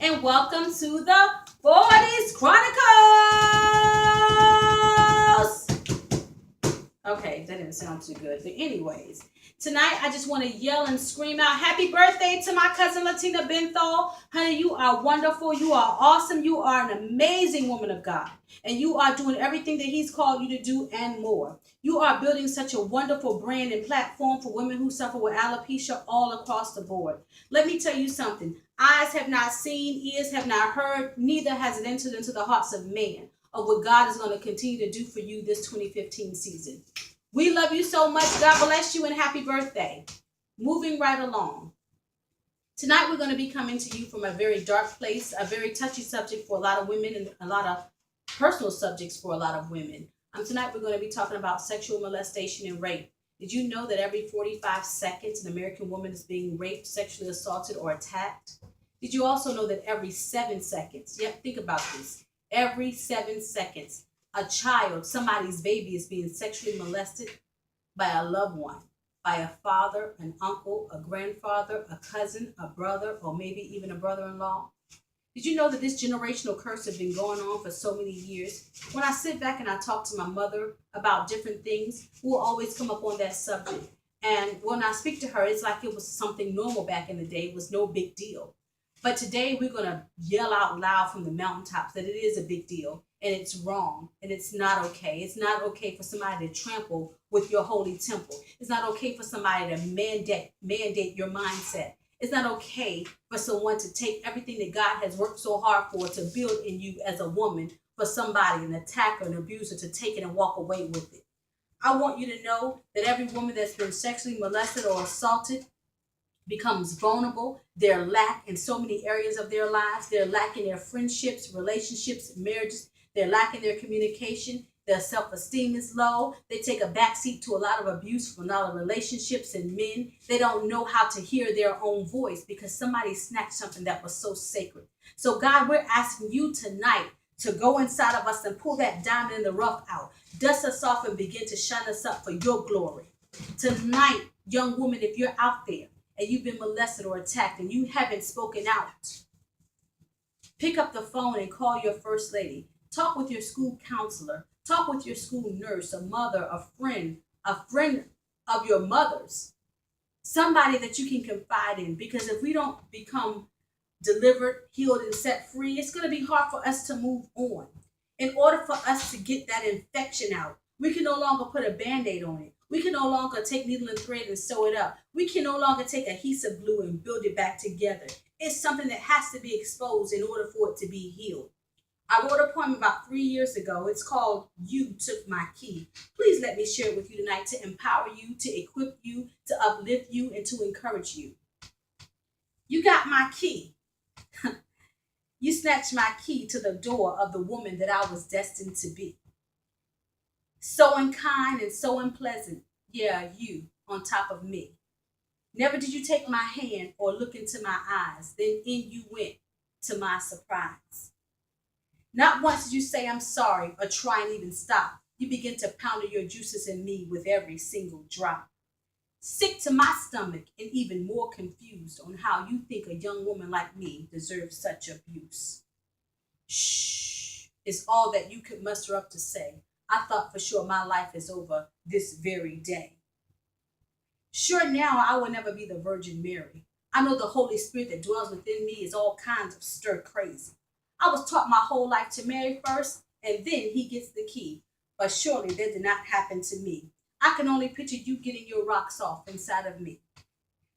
and welcome to the 40's Chronicles. Okay, that didn't sound too good. But anyways, tonight I just want to yell and scream out happy birthday to my cousin Latina Benthal. Honey, you are wonderful. You are awesome. You are an amazing woman of God. And you are doing everything that he's called you to do and more. You are building such a wonderful brand and platform for women who suffer with alopecia all across the board. Let me tell you something. Eyes have not seen, ears have not heard, neither has it entered into the hearts of man of what God is going to continue to do for you this 2015 season. We love you so much. God bless you and happy birthday. Moving right along. Tonight we're going to be coming to you from a very dark place, a very touchy subject for a lot of women and a lot of personal subjects for a lot of women. Tonight we're going to be talking about sexual molestation and rape. Did you know that every 45 seconds an American woman is being raped, sexually assaulted, or attacked? Did you also know that every 7 seconds, think about this, every 7 seconds, a child, somebody's baby is being sexually molested by a loved one, by a father, an uncle, a grandfather, a cousin, a brother, or maybe even a brother-in-law? Did you know that this generational curse has been going on for so many years? When I sit back and I talk to my mother about different things, we'll always come up on that subject. And when I speak to her, it's like it was something normal back in the day. It was no big deal. But today we're going to yell out loud from the mountaintops that it is a big deal and it's wrong and it's not okay. It's not okay for somebody to trample with your holy temple. It's not okay for somebody to mandate your mindset. It's not okay for someone to take everything that God has worked so hard for to build in you as a woman for somebody, an attacker, an abuser, to take it and walk away with it. I want you to know that every woman that's been sexually molested or assaulted becomes vulnerable. They're lack in so many areas of their lives. They're lacking their friendships, relationships, marriages. They're lacking their communication. Their self-esteem is low. They take a backseat to a lot of abuse from a lot of relationships and men. They don't know how to hear their own voice because somebody snatched something that was so sacred. So God, we're asking you tonight to go inside of us and pull that diamond in the rough out. Dust us off and begin to shine us up for your glory. Tonight, young woman, if you're out there and you've been molested or attacked and you haven't spoken out, pick up the phone and call your first lady. Talk with your school counselor. Talk with your school nurse, a mother, a friend of your mother's. Somebody that you can confide in, because if we don't become delivered, healed, and set free, it's going to be hard for us to move on. In order for us to get that infection out, we can no longer put a Band-Aid on it. We can no longer take needle and thread and sew it up. We can no longer take adhesive glue and build it back together. It's something that has to be exposed in order for it to be healed. I wrote a poem about 3 years ago. It's called You Took My Key. Please let me share it with you tonight to empower you, to equip you, to uplift you, and to encourage you. You got my key. You snatched my key to the door of the woman that I was destined to be. So unkind and so unpleasant. Yeah, you on top of me. Never did you take my hand or look into my eyes. Then in you went, to my surprise. Not once did you say I'm sorry or try and even stop. You begin to pound your juices in me with every single drop. Sick to my stomach and even more confused on how you think a young woman like me deserves such abuse. Shh is all that you could muster up to say. I thought for sure my life is over this very day. Sure, now I will never be the Virgin Mary. I know the Holy Spirit that dwells within me is all kinds of stir crazy. I was taught my whole life to marry first, and then he gets the key. But surely that did not happen to me. I can only picture you getting your rocks off inside of me.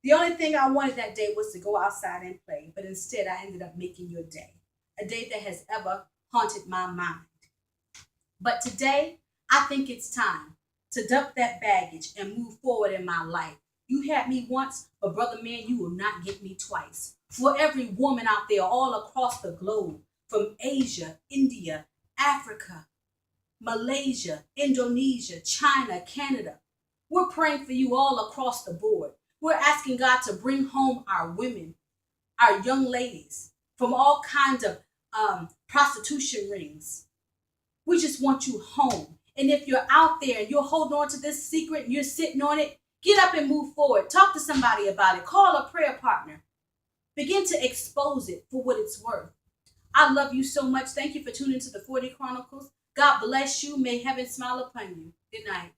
The only thing I wanted that day was to go outside and play, but instead I ended up making your day, a day that has ever haunted my mind. But today, I think it's time to dump that baggage and move forward in my life. You had me once, but brother man, you will not get me twice. For every woman out there all across the globe, from Asia, India, Africa, Malaysia, Indonesia, China, Canada, we're praying for you all across the board. We're asking God to bring home our women, our young ladies from all kinds of prostitution rings. We just want you home. And if you're out there and you're holding on to this secret and you're sitting on it, get up and move forward. Talk to somebody about it. Call a prayer partner. Begin to expose it for what it's worth. I love you so much. Thank you for tuning to the 40 Chronicles. God bless you. May heaven smile upon you. Good night.